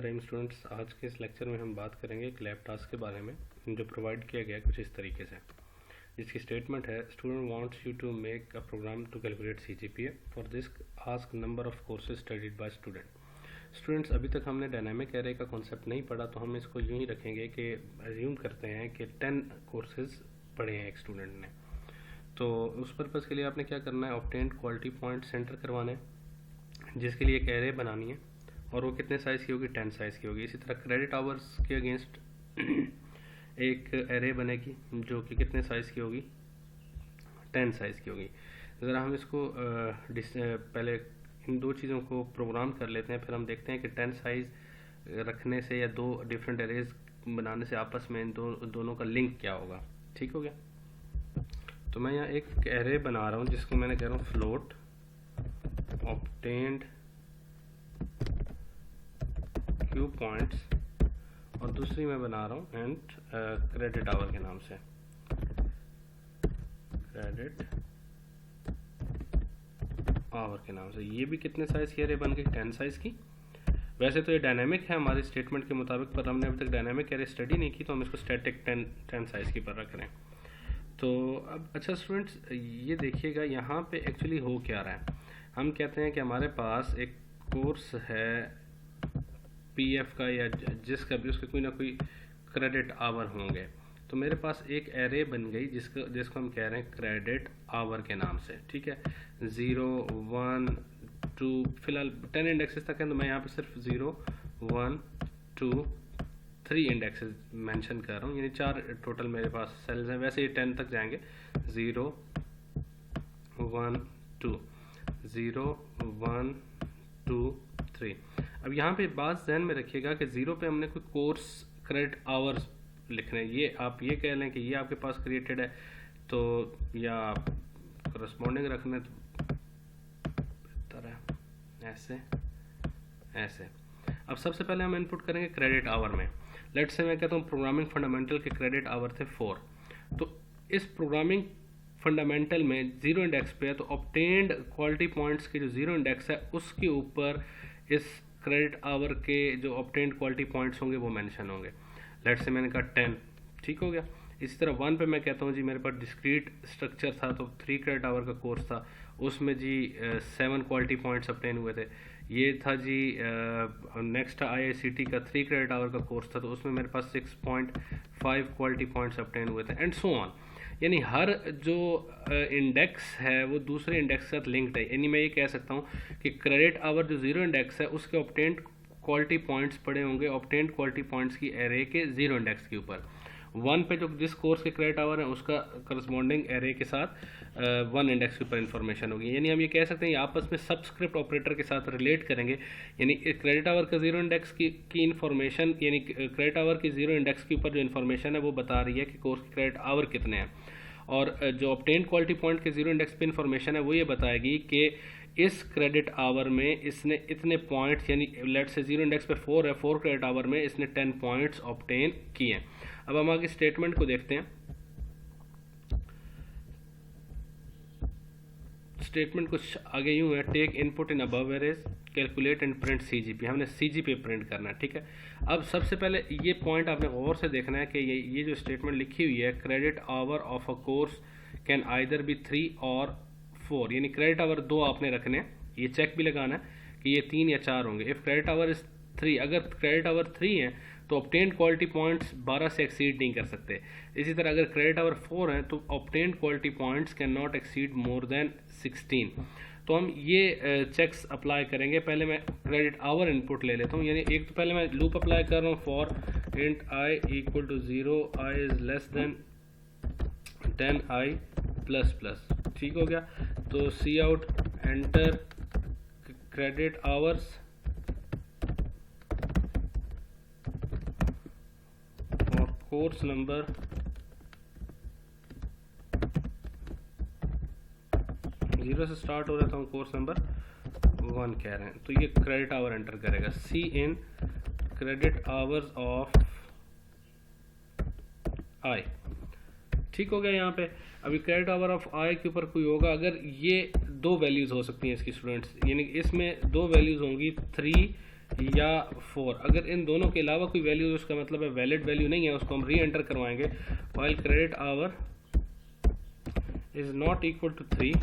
रहीम students, आज के इस लेक्चर में हम बात करेंगे एक लैब टास्क के बारे में जो प्रोवाइड किया गया है कुछ इस तरीके से, जिसकी स्टेटमेंट है student wants you to make a program to calculate CGPA for this ask number of courses studied by student. Students, अभी तक हमने डायनामिक एरे का कॉन्सेप्ट नहीं पढ़ा, तो हम इसको यूँ ही रखेंगे कि एज्यूम करते हैं कि 10 कोर्सेज पढ़े हैं एक स्टूडेंट ने। तो उस पर्पज़ के लिए आपने क्या करना है, ऑब्टेन्ड क्वालिटी पॉइंट सेंटर करवाने, जिसके लिए एक एरे बनानी है और वो कितने साइज़ की होगी, 10 साइज़ की होगी। इसी तरह क्रेडिट आवर्स के अगेंस्ट एक एरे बनेगी जो कि कितने साइज़ की होगी, 10 साइज़ की होगी। ज़रा हम इसको पहले इन दो चीज़ों को प्रोग्राम कर लेते हैं, फिर हम देखते हैं कि 10 साइज़ रखने से या दो डिफरेंट एरेज बनाने से आपस में इन दोनों का लिंक क्या होगा। ठीक हो गया। तो मैं यहाँ एक एरे बना रहा हूँ जिसको मैंने कह रहा हूँ फ्लोट ऑब्टेन्ड क्यू पॉइंट्स, और दूसरी मैं बना रहा हूँ एंड क्रेडिट आवर के नाम से, क्रेडिट आवर के नाम से। ये भी कितने साइज़ की एरे बन गई, 10 साइज़ की। वैसे तो ये डायनामिक है हमारी स्टेटमेंट के मुताबिक, पर हमने अभी तक डायनामिक एरे स्टडी नहीं की, तो हम इसको स्टैटिक 10 साइज़ की पर रख रहे हैं। तो अब अच्छा स्टूडेंट्स, ये देखिएगा यहाँ पे एक्चुअली हो क्या रहा है। हम कहते हैं कि हमारे पास एक कोर्स है पीएफ का या जिसका भी, उसके कोई ना कोई क्रेडिट आवर होंगे। तो मेरे पास एक एरे बन गई जिसको हम कह रहे हैं क्रेडिट आवर के नाम से। ठीक है, 0, 1, 2, फिलहाल 10 इंडेक्सेस तक है, तो मैं यहाँ पे सिर्फ 0, 1, 2, 3 इंडेक्सेस मेंशन कर रहा हूँ, यानी 4 टोटल मेरे पास सेल्स हैं। वैसे ये 10 तक जाएंगे, 0, 1, 2, 0, 1, 2, 3। अब यहाँ पे बात ध्यान में रखिएगा कि 0 पे हमने कोई कोर्स क्रेडिट आवर्स लिखने हैं। ये आप ये कह लें कि ये आपके पास क्रिएटेड है, तो या करस्पॉन्डिंग रखने तो बेहतर है, ऐसे। अब सबसे पहले हम इनपुट करेंगे क्रेडिट आवर में। लेट्स से मैं कहता हूँ प्रोग्रामिंग फंडामेंटल के क्रेडिट आवर थे 4। तो इस प्रोग्रामिंग फंडामेंटल में 0 इंडेक्स पे है, तो ऑब्टेन्ड क्वालिटी पॉइंट्स के जो 0 इंडेक्स है उसके ऊपर इस क्रेडिट आवर के जो ऑब्टेन्ड क्वालिटी पॉइंट्स होंगे वो मेंशन होंगे। लेट्स से मैंने कहा 10, ठीक हो गया। इसी तरह 1 पे मैं कहता हूँ जी मेरे पास डिस्क्रीट स्ट्रक्चर था, तो 3 क्रेडिट आवर का कोर्स था, उसमें जी 7 क्वालिटी पॉइंट्स ऑब्टेन हुए थे। ये था जी नेक्स्ट IICT का 3 क्रेडिट आवर का कोर्स था, तो उसमें मेरे पास 6.5 क्वालिटी पॉइंट्स ऑब्टेन हुए थे, एंड सो ऑन। यानी हर जो इंडेक्स है वो दूसरे इंडेक्स के साथ लिंक्ड है। यानी मैं ये कह सकता हूँ कि क्रेडिट आवर जो 0 इंडेक्स है उसके ऑब्टेन्ड क्वालिटी पॉइंट्स पड़े होंगे ऑब्टेन्ड क्वालिटी पॉइंट्स की एरे के 0 इंडेक्स के ऊपर। 1 पे जो जिस कोर्स के क्रेडिट आवर है उसका करस्पॉन्डिंग एरे के साथ 1 इंडेक्स के ऊपर इन्फॉर्मेशन होगी। यानी हम ये कह सकते हैं आपस में सबस्क्रिप्ट ऑपरेटर के साथ रिलेट करेंगे। यानी क्रेडिट आवर का 0 इंडेक्स की इन्फॉर्मेशन, यानी क्रेडिट आवर की 0 इंडेक्स के ऊपर जो इन्फॉर्मेशन है वो बता रही है कि कोर्स के क्रेडिट आवर कितने हैं, और जो ऑब्टेन्ड क्वालिटी पॉइंट के 0 इंडेक्स पे इन्फॉर्मेशन है वो ये बताएगी कि इस क्रेडिट आवर में इसने इतने पॉइंट्स, यानी लेट से 0 इंडेक्स पे 4 है, 4 क्रेडिट आवर में इसने 10 पॉइंट्स ऑब्टेन किए हैं। अब हम आगे स्टेटमेंट को देखते हैं। स्टेटमेंट कुछ आगे यूं है, take input in above arrays, calculate and print CGP. हमने सीजीपी प्रिंट करना है। ठीक है, अब सबसे पहले ये पॉइंट आपने गौर से देखना है कि ये जो स्टेटमेंट लिखी हुई है, credit hour of a course can either be 3 और 4, यानी क्रेडिट आवर 2 आपने रखने हैं। ये चेक भी लगाना है कि ये 3 या 4 होंगे। इफ क्रेडिट आवर इज 3, अगर क्रेडिट आवर 3 है तो ऑब्टेन्ड क्वालिटी पॉइंट्स 12 से एक्सीड नहीं कर सकते। इसी तरह अगर क्रेडिट आवर 4 है तो obtained quality points can not exceed more than 16। तो हम ये चेक्स अप्लाई करेंगे। पहले मैं क्रेडिट आवर इनपुट ले लेता हूँ, यानी एक तो पहले मैं लूप अप्लाई कर रहा हूँ, for int I equal to 0, I is less than 10 I plus plus. ठीक हो गया। तो C out enter credit hours और कोर्स नंबर 0 से स्टार्ट हो रहा था, हम कोर्स नंबर 1 कह रहे हैं, तो ये क्रेडिट आवर एंटर करेगा। सी इन क्रेडिट आवर्स ऑफ आई। ठीक हो गया। यहाँ पे अभी क्रेडिट आवर ऑफ आई के ऊपर कोई होगा, अगर ये 2 वैल्यूज़ हो सकती हैं इसकी स्टूडेंट्स, यानी इसमें 2 वैल्यूज़ होंगी 3 या 4, अगर इन दोनों के अलावा कोई वैल्यू उसका मतलब है वैलिड वैल्यू नहीं है, उसको हम री एंटर करवाएंगे। While credit hour is not equal to 3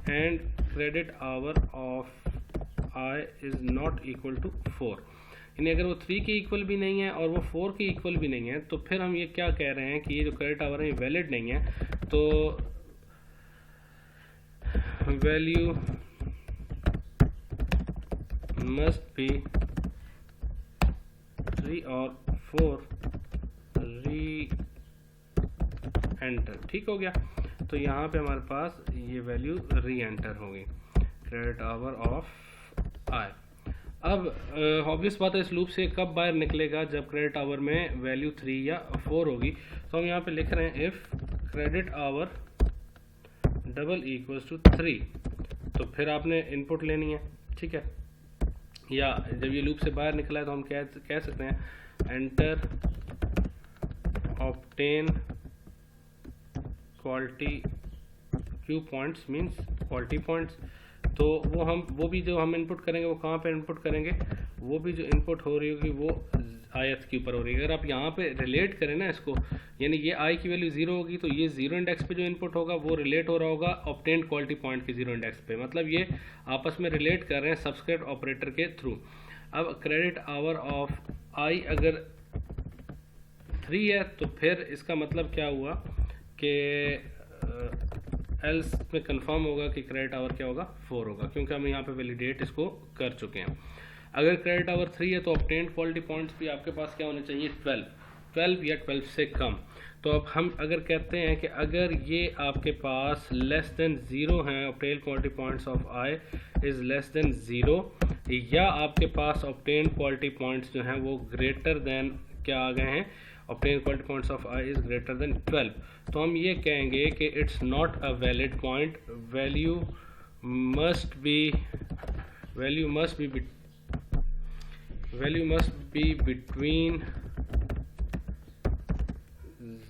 and credit hour of I is not equal to 4, यानी अगर वो 3 के इक्वल भी नहीं है और वो 4 के इक्वल भी नहीं है, तो फिर हम ये क्या कह रहे हैं कि ये जो क्रेडिट आवर है ये वैलिड नहीं है। तो वैल्यू मस्ट बी 3 और 4 री एंटर। ठीक हो गया, तो यहाँ पे हमारे पास ये वैल्यू री एंटर होगी, क्रेडिट आवर ऑफ आई। अब ऑब्वियस बात है इस लूप से कब बाहर निकलेगा, जब क्रेडिट आवर में वैल्यू 3 या 4 होगी। तो हम यहाँ पे लिख रहे हैं if credit hour double equals to 3, तो फिर आपने इनपुट लेनी है। ठीक है, या जब ये लूप से बाहर निकला है तो हम कह सकते हैं enter obtain quality Q points means quality points. तो वो भी जो हम इनपुट करेंगे वो कहाँ पे इनपुट करेंगे, वो भी जो इनपुट हो रही होगी वो आयत के ऊपर हो रही है। अगर आप यहाँ पे रिलेट करें ना इसको, यानी ये आई की वैल्यू 0 होगी तो ये 0 इंडेक्स पे जो इनपुट होगा वो रिलेट हो रहा होगा ऑब्टेन्ड क्वालिटी पॉइंट के 0 इंडेक्स पे, मतलब ये आपस में रिलेट कर रहे हैं सबस्क्रिप्ट ऑपरेटर के थ्रू। अब क्रेडिट आवर ऑफ आई अगर 3 है तो फिर इसका मतलब क्या हुआ कि एल्स में कंफर्म होगा कि क्रेडिट आवर क्या होगा 4 होगा, क्योंकि हम यहाँ पे वैलिडेट इसको कर चुके हैं। अगर क्रेडिट आवर 3 है तो ऑब्टेन्ड क्वालिटी पॉइंट्स भी आपके पास क्या होने चाहिए 12 या 12 से कम। तो अब हम अगर कहते हैं कि अगर ये आपके पास लेस देन 0 हैं, obtained quality points of I is less than 0, या आपके पास ऑब्टेन्ड क्वालिटी पॉइंट्स जो हैं वो ग्रेटर देन क्या आ गए हैं, obtained quality points of I is greater than 12, तो हम ये कहेंगे कि it's not a valid point, value must be between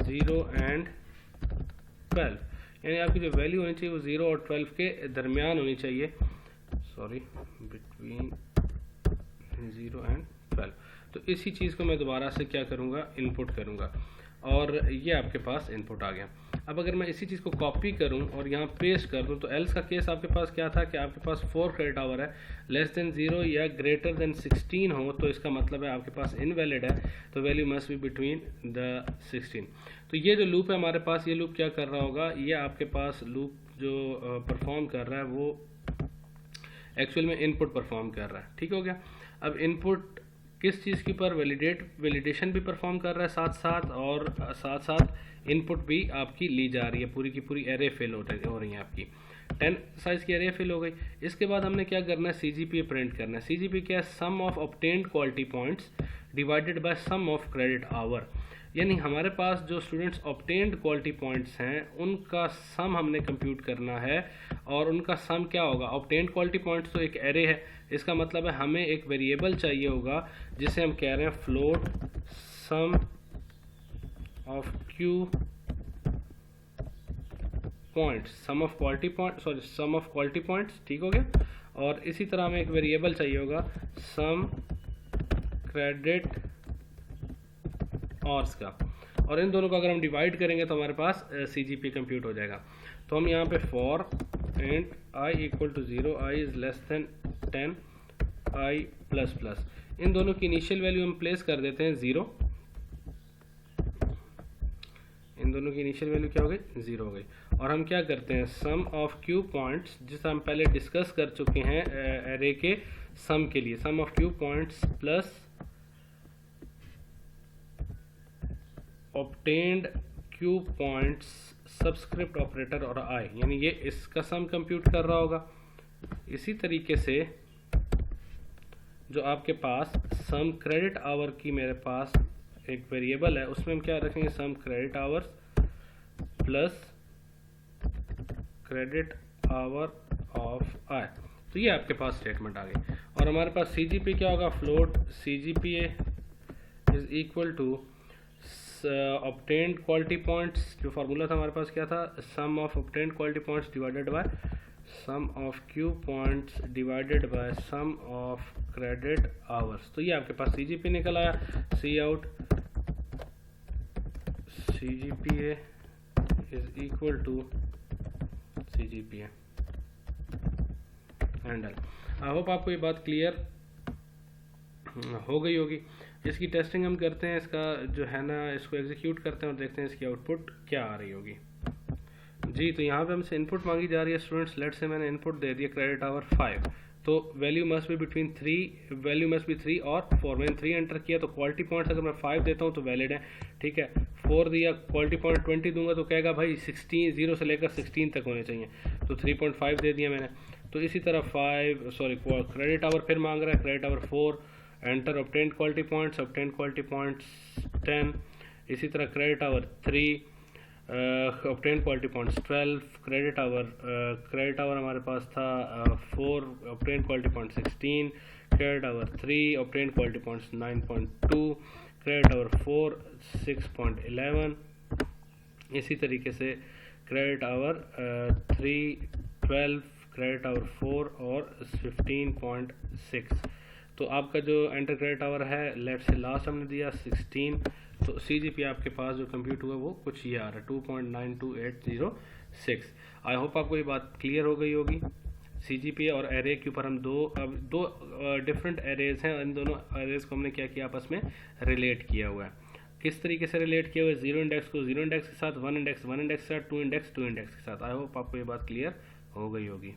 0 and 12, यानी आपकी जो वैल्यू होनी चाहिए वो 0 और 12 के दरमियान होनी चाहिए, बिटवीन 0 एंड 12। तो इसी चीज़ को मैं दोबारा से क्या करूँगा, इनपुट करूँगा, और ये आपके पास इनपुट आ गया। अब अगर मैं इसी चीज़ को कॉपी करूं और यहाँ पेस्ट कर दूं, तो एल्स का केस आपके पास क्या था कि आपके पास 4 क्रेडिट आवर है, लेस देन 0 या ग्रेटर देन 16 हो तो इसका मतलब है आपके पास इनवैलिड है, तो value must be between the 16। तो ये जो लूप है हमारे पास, ये लूप क्या कर रहा होगा, ये आपके पास लूप जो परफॉर्म कर रहा है वो एक्चुअल में इनपुट परफॉर्म कर रहा है। ठीक हो गया। अब इनपुट किस चीज़ के ऊपर, वैलिडेशन भी परफॉर्म कर रहा है साथ साथ, और साथ साथ इनपुट भी आपकी ली जा रही है, पूरी की पूरी एरे फिल हो रही है आपकी, 10 साइज की एरे फिल हो गई। इसके बाद हमने क्या करना है, CGPA प्रिंट करना है। CGPA क्या है, sum of obtained quality points divided by sum of credit hour, यानी हमारे पास जो स्टूडेंट्स ऑब्टेन्ड क्वालिटी पॉइंट्स हैं उनका सम हमने कंप्यूट करना है, और उनका सम क्या होगा, ऑब्टेन्ड क्वालिटी पॉइंट्स तो एक एरे है, इसका मतलब है हमें एक वेरिएबल चाहिए होगा जिसे हम कह रहे हैं float sum of Q points, sum of quality points. ठीक हो गया। और इसी तरह हमें एक वेरिएबल चाहिए होगा सम क्रेडिट आवर्स का, और इन दोनों को अगर हम डिवाइड करेंगे तो हमारे पास CGPA कंप्यूट हो जाएगा। तो हम यहाँ पे for and i equal to 0, i is less than 10, i plus plus, इन दोनों की इनिशियल वैल्यू हम प्लेस कर देते हैं 0, इन दोनों की इनिशियल वैल्यू क्या हो गई, 0 हो गई। और हम क्या करते हैं, सम ऑफ क्यू पॉइंट्स, जिसे हम पहले डिस्कस कर चुके हैं एरे के सम के लिए, sum of Q points plus obtained Q points subscript operator और आई, यानी ये इसका सम कंप्यूट कर रहा होगा। इसी तरीके से जो आपके पास सम क्रेडिट आवर की मेरे पास एक वेरिएबल है, उसमें हम क्या रखेंगे, sum credit hours plus credit hour of i. तो ये आपके पास स्टेटमेंट आ गई। और हमारे पास CGPA क्या होगा, float CGPA is equal to obtained quality points, जो फार्मूला था हमारे पास क्या था, sum of obtained quality points divided by sum of Q points divided by sum of credit hours. तो ये आपके पास CGP निकल आया, C out CGPA is equal to CGPA handle. I hope आपको ये बात क्लियर हो गई होगी। इसकी टेस्टिंग हम करते हैं, इसका जो है ना इसको एग्जीक्यूट करते हैं और देखते हैं इसकी आउटपुट क्या आ रही होगी। जी, तो यहाँ पे हमसे इनपुट मांगी जा रही है स्टूडेंट्स। लेट से मैंने इनपुट दे दिया क्रेडिट आवर 5, तो वैल्यू मस्ट बी बिटवीन 3 और 4। मैंने 3 एंटर किया तो क्वालिटी पॉइंट्स अगर मैं 5 देता हूँ तो वैलिड है, ठीक है। 4 दिया, क्वालिटी पॉइंट 20 दूंगा तो कहेगा भाई 16 0 से लेकर 16 तक होने चाहिए, तो 3.5 दे दिया मैंने। तो इसी तरह क्रेडिट आवर फिर मांग रहा है, credit hour 4, enter obtained quality points 10। इसी तरह credit hour 3, obtain quality points 12। Credit hour हमारे पास था 4, obtain quality point 16। Credit hour 3, obtain quality points 9.2। Credit hour 4 6.11। इसी तरीके से क्रेडिट आवर 3 12, क्रेडिट आवर 4 और 15.6। तो आपका जो एंटर क्रेडिट आवर है लेफ्ट से लास्ट हमने दिया 16, तो CGP आपके पास जो कंप्यूट हुआ वो कुछ ये आ रहा है 2.92806। आई होप आपको ये बात क्लियर हो गई होगी। CGP और एरे के ऊपर हम दो डिफरेंट एरेज हैं, इन दोनों एरेज को हमने क्या किया, आपस में रिलेट किया हुआ है। किस तरीके से रिलेट किया हुआ है, 0 इंडेक्स को 0 इंडेक्स के साथ, 1 इंडेक्स के साथ, 2 इंडेक्स के साथ। आई होप आपको ये बात क्लियर हो गई होगी।